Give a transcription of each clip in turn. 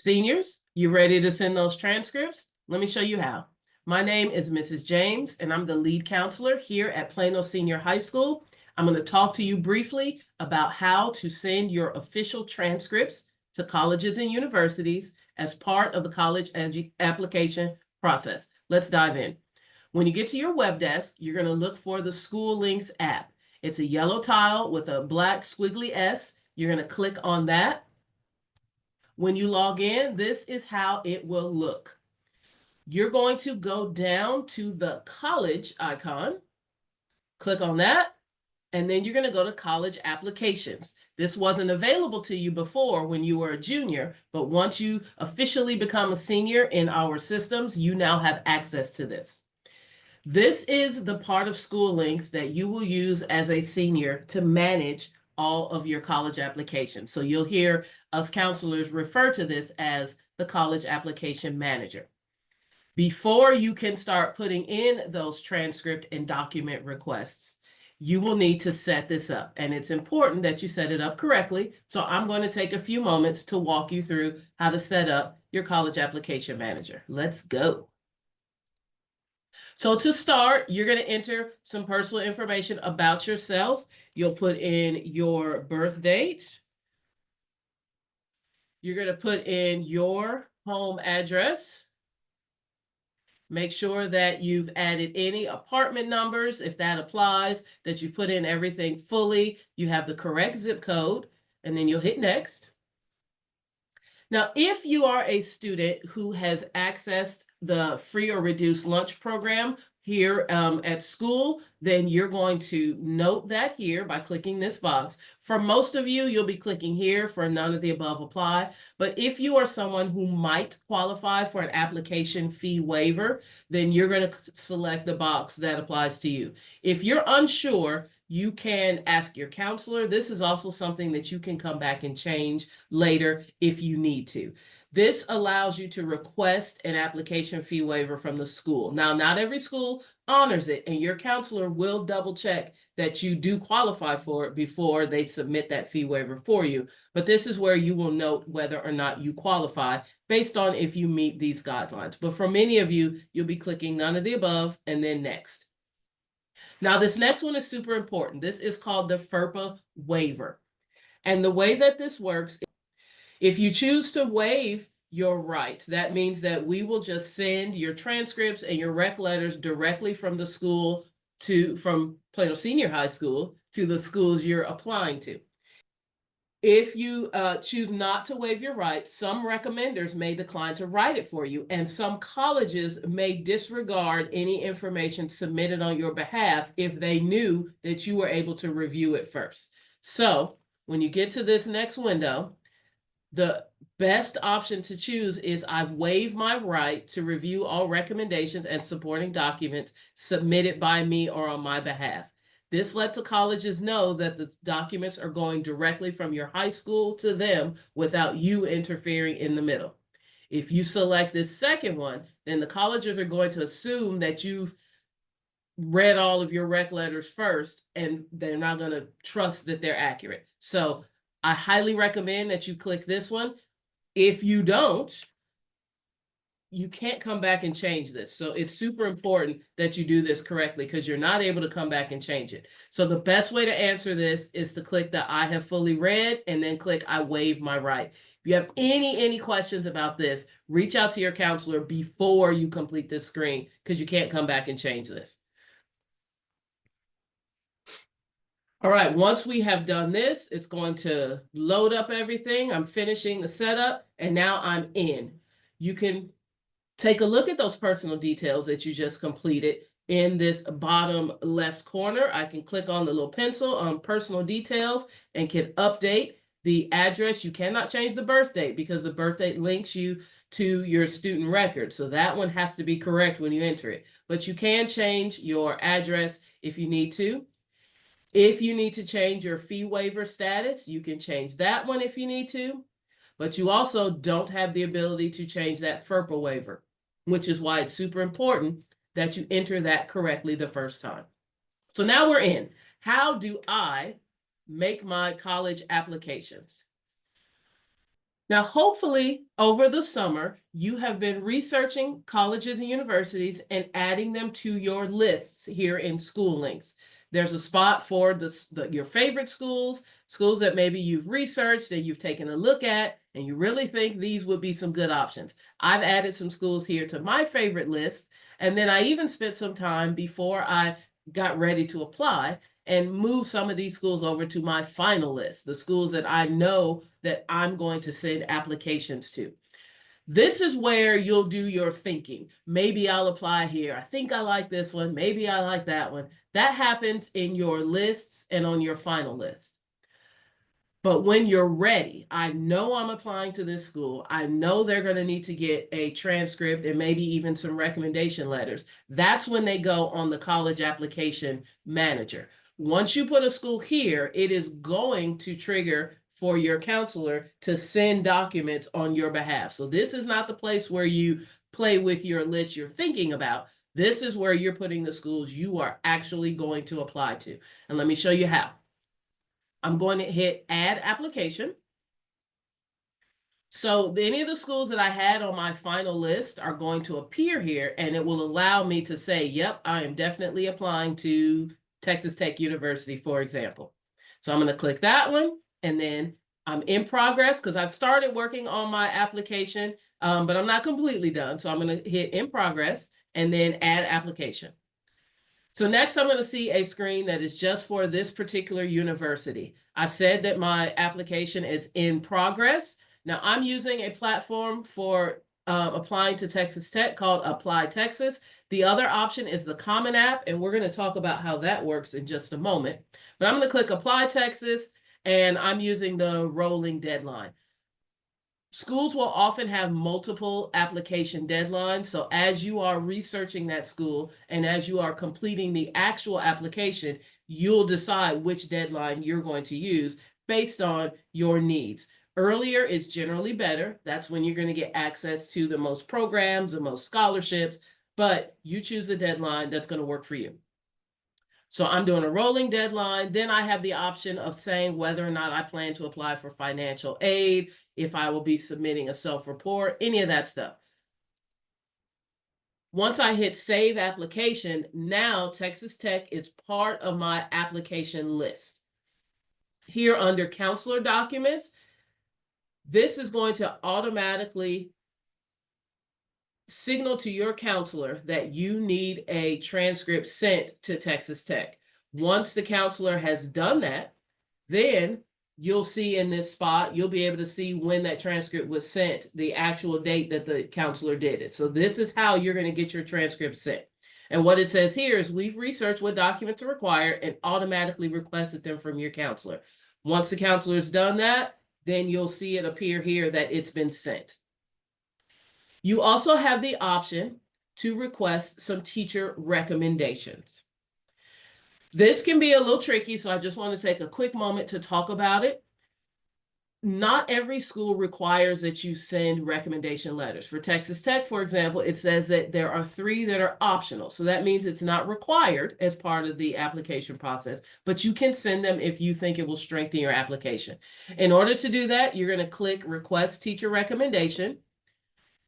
Seniors, you ready to send those transcripts? Let me show you how. My name is Mrs. James, and I'm the lead counselor here at Plano Senior High School. I'm going to talk to you briefly about how to send your official transcripts to colleges and universities as part of the college application process. Let's dive in. When you get to your web desk, you're going to look for the SchooLinks app. It's a yellow tile with a black squiggly S. You're going to click on that. When you log in, this is how it will look. You're going to go down to the college icon, click on that, and then you're going to go to college applications. This wasn't available to you before when you were a junior, but once you officially become a senior in our systems, you now have access to this. This is the part of SchooLinks that you will use as a senior to manage all of your college applications. So you'll hear us counselors refer to this as the college application manager. Before you can start putting in those transcript and document requests, you will need to set this up. And it's important that you set it up correctly. So I'm going to take a few moments to walk you through how to set up your college application manager. Let's go. So to start, you're going to enter some personal information about yourself. You'll put in your birth date. You're going to put in your home address. Make sure that you've added any apartment numbers, if that applies, that you put in everything fully. You have the correct zip code, and then you'll hit next. Now, if you are a student who has accessed the free or reduced lunch program here at school, then you're going to note that here by clicking this box. For most of you, you'll be clicking here for none of the above apply. But if you are someone who might qualify for an application fee waiver, then you're going to select the box that applies to you. If you're unsure, you can ask your counselor. This is also something that you can come back and change later if you need to. This allows you to request an application fee waiver from the school. Now, not every school honors it, and your counselor will double check that you do qualify for it before they submit that fee waiver for you. But this is where you will note whether or not you qualify based on if you meet these guidelines. But for many of you, you'll be clicking none of the above and then next. Now, this next one is super important. This is called the FERPA Waiver. And the way that this works, if you choose to waive your rights, that means that we will just send your transcripts and your rec letters directly from the school from Plano Senior High School to the schools you're applying to. If you choose not to waive your rights, some recommenders may decline to write it for you, and some colleges may disregard any information submitted on your behalf if they knew that you were able to review it first. So when you get to this next window, the best option to choose is I've waived my right to review all recommendations and supporting documents submitted by me or on my behalf. This lets the colleges know that the documents are going directly from your high school to them without you interfering in the middle. If you select this second one, then the colleges are going to assume that you've read all of your rec letters first, and they're not going to trust that they're accurate. So I highly recommend that you click this one. If you don't, you can't come back and change this. So it's super important that you do this correctly because you're not able to come back and change it. So the best way to answer this is to click the I have fully read and then click I waive my right. If you have any questions about this, reach out to your counselor before you complete this screen because you can't come back and change this. All right, once we have done this, it's going to load up everything. I'm finishing the setup and now I'm in. You can take a look at those personal details that you just completed in this bottom left corner. I can click on the little pencil on personal details and can update the address. You cannot change the birth date because the birth date links you to your student record. So that one has to be correct when you enter it. But you can change your address if you need to. If you need to change your fee waiver status, you can change that one if you need to. But you also don't have the ability to change that FERPA waiver, which is why it's super important that you enter that correctly the first time. So now we're in. How do I make my college applications? Now, hopefully over the summer, you have been researching colleges and universities and adding them to your lists here in SchooLinks. There's a spot for your favorite schools that maybe you've researched and you've taken a look at, and you really think these would be some good options. I've added some schools here to my favorite list, and then I even spent some time before I got ready to apply and move some of these schools over to my final list, the schools that I know that I'm going to send applications to. This is where you'll do your thinking. Maybe I'll apply here. I think I like this one. Maybe I like that one. That happens in your lists and on your final list. But when you're ready, I know I'm applying to this school. I know they're going to need to get a transcript and maybe even some recommendation letters. That's when they go on the college application manager. Once you put a school here, it is going to trigger for your counselor to send documents on your behalf. So this is not the place where you play with your list you're thinking about. This is where you're putting the schools you are actually going to apply to. And let me show you how. I'm going to hit add application. So any of the schools that I had on my final list are going to appear here, and it will allow me to say, yep, I am definitely applying to Texas Tech University, for example. So I'm going to click that one, and then I'm in progress because I've started working on my application, but I'm not completely done. So I'm going to hit in progress and then add application. So next, I'm going to see a screen that is just for this particular university. I've said that my application is in progress. Now, I'm using a platform for applying to Texas Tech called Apply Texas. The other option is the Common App, and we're going to talk about how that works in just a moment. But I'm going to click Apply Texas, and I'm using the rolling deadline. Schools will often have multiple application deadlines. So as you are researching that school and as you are completing the actual application, you'll decide which deadline you're going to use based on your needs. Earlier is generally better. That's when you're going to get access to the most programs, the most scholarships, but you choose a deadline that's going to work for you. So I'm doing a rolling deadline. Then I have the option of saying whether or not I plan to apply for financial aid, if I will be submitting a self-report, any of that stuff. Once I hit save application, now Texas Tech is part of my application list. Here under counselor documents, this is going to automatically signal to your counselor that you need a transcript sent to Texas Tech. Once the counselor has done that, then you'll see in this spot, you'll be able to see when that transcript was sent, the actual date that the counselor did it. So this is how you're going to get your transcript sent. And what it says here is we've researched what documents are required and automatically requested them from your counselor. Once the counselor's done that, then you'll see it appear here that it's been sent. You also have the option to request some teacher recommendations. This can be a little tricky, so I just want to take a quick moment to talk about it. Not every school requires that you send recommendation letters. For Texas Tech, for example, it says that there are 3 that are optional. So that means it's not required as part of the application process, but you can send them if you think it will strengthen your application. In order to do that, you're going to click Request Teacher Recommendation.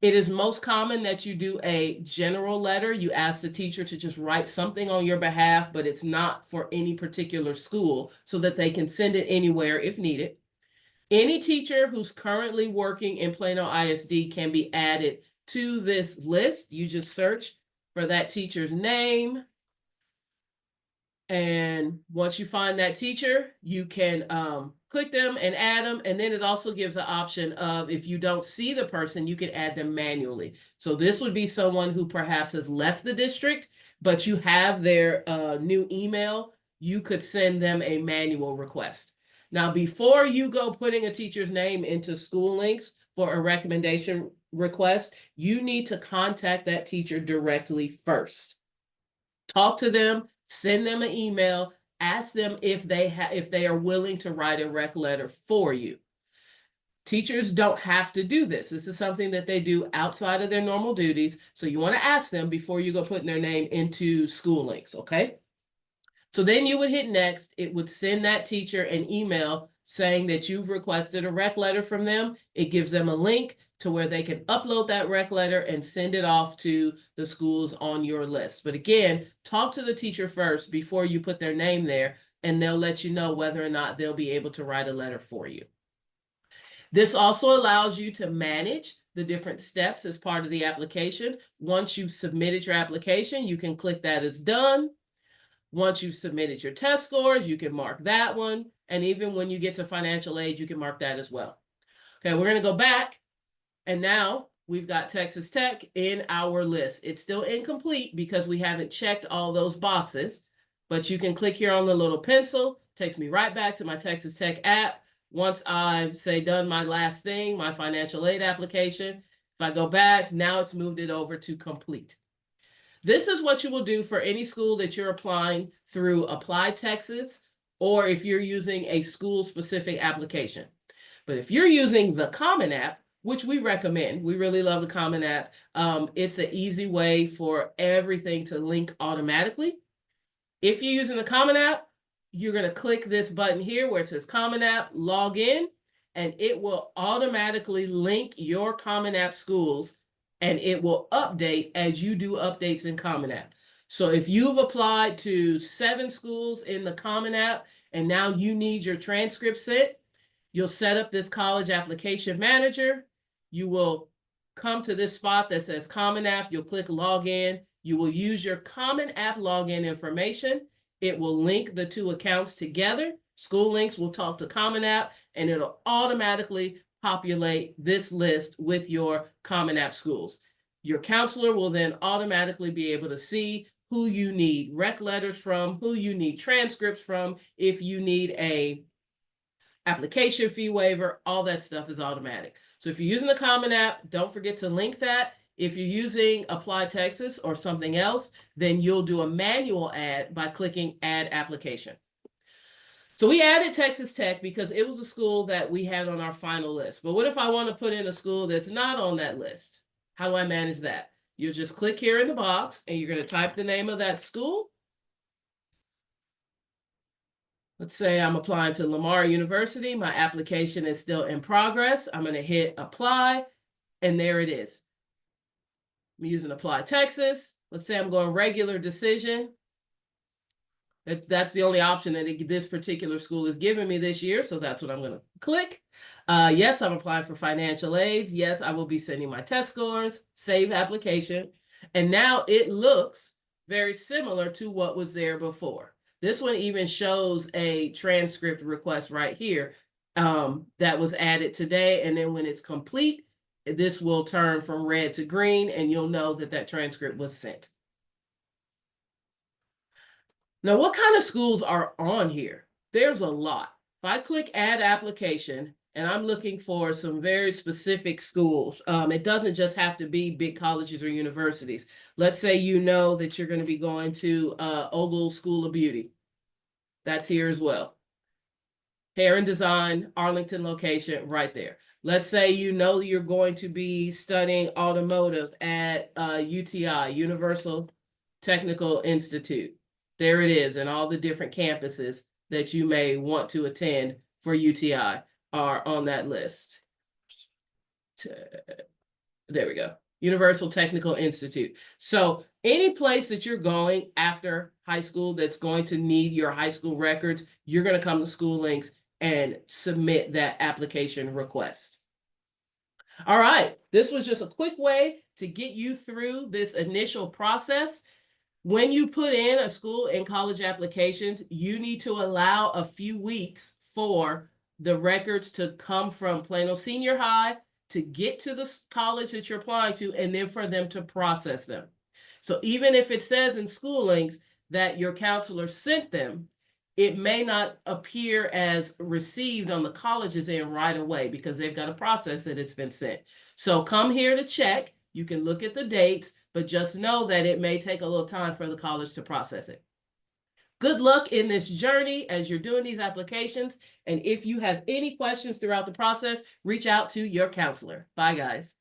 It is most common that you do a general letter. You ask the teacher to just write something on your behalf, but it's not for any particular school so that they can send it anywhere if needed. Any teacher who's currently working in Plano ISD can be added to this list. You just search for that teacher's name. And once you find that teacher, you can click them and add them. And then it also gives the option of if you don't see the person, you can add them manually. So this would be someone who perhaps has left the district, but you have their new email. You could send them a manual request. Now, before you go putting a teacher's name into SchooLinks for a recommendation request, you need to contact that teacher directly first. Talk to them, send them an email, ask them if they are willing to write a rec letter for you. Teachers don't have to do this. This is something that they do outside of their normal duties. So you want to ask them before you go putting their name into SchooLinks, okay? So then you would hit next. It would send that teacher an email saying that you've requested a rec letter from them. It gives them a link to where they can upload that rec letter and send it off to the schools on your list. But again, talk to the teacher first before you put their name there, and they'll let you know whether or not they'll be able to write a letter for you. This also allows you to manage the different steps as part of the application. Once you've submitted your application, you can click that as done. Once you've submitted your test scores, you can mark that one. And even when you get to financial aid, you can mark that as well. Okay, we're going to go back. And now we've got Texas Tech in our list. It's still incomplete because we haven't checked all those boxes. But you can click here on the little pencil. Takes me right back to my Texas Tech app. Once I've, say, done my last thing, my financial aid application, if I go back, now it's moved it over to complete. This is what you will do for any school that you're applying through Apply Texas, or if you're using a school-specific application. But if you're using the Common App, which we recommend, we really love the Common App, it's an easy way for everything to link automatically. If you're using the Common App, you're going to click this button here where it says Common App, log in, and it will automatically link your Common App schools, and it will update as you do updates in Common App. So if you've applied to 7 schools in the Common App and now you need your transcript sent, you'll set up this college application manager. You will come to this spot that says Common App. You'll click login. You will use your Common App login information. It will link the 2 accounts together. SchooLinks will talk to Common App, and it'll automatically populate this list with your Common App schools. Your counselor will then automatically be able to see who you need rec letters from, who you need transcripts from, if you need a application fee waiver, all that stuff is automatic. So if you're using the Common App, don't forget to link that. If you're using Apply Texas or something else, then you'll do a manual add by clicking Add Application. So we added Texas Tech because it was a school that we had on our final list. But what if I want to put in a school that's not on that list? How do I manage that? You'll just click here in the box and you're going to type the name of that school. Let's say I'm applying to Lamar University. My application is still in progress. I'm going to hit apply, and there it is. I'm using Apply Texas. Let's say I'm going regular decision. That's the only option that this particular school is giving me this year, so that's what I'm going to click. Yes, I'm applying for financial aids. Yes, I will be sending my test scores, save application, and now it looks very similar to what was there before. This one even shows a transcript request right here that was added today, and then when it's complete, this will turn from red to green, and you'll know that that transcript was sent. Now, what kind of schools are on here? There's a lot. If I click Add Application, and I'm looking for some very specific schools, it doesn't just have to be big colleges or universities. Let's say you know that you're going to be going to Ogle School of Beauty. That's here as well. Hair and Design, Arlington location, right there. Let's say you know you're going to be studying automotive at UTI, Universal Technical Institute. There it is, and all the different campuses that you may want to attend for UTI are on that list. There we go. Universal Technical Institute. So any place that you're going after high school that's going to need your high school records, you're going to come to SchooLinks and submit that application request. All right, this was just a quick way to get you through this initial process. When you put in a school and college applications, you need to allow a few weeks for the records to come from Plano Senior High to get to the college that you're applying to, and then for them to process them. So even if it says in SchooLinks that your counselor sent them, it may not appear as received on the college's end right away because they've got a process that it's been sent. So come here to check. You can look at the dates, but just know that it may take a little time for the college to process it. Good luck in this journey as you're doing these applications. And if you have any questions throughout the process, reach out to your counselor. Bye, guys.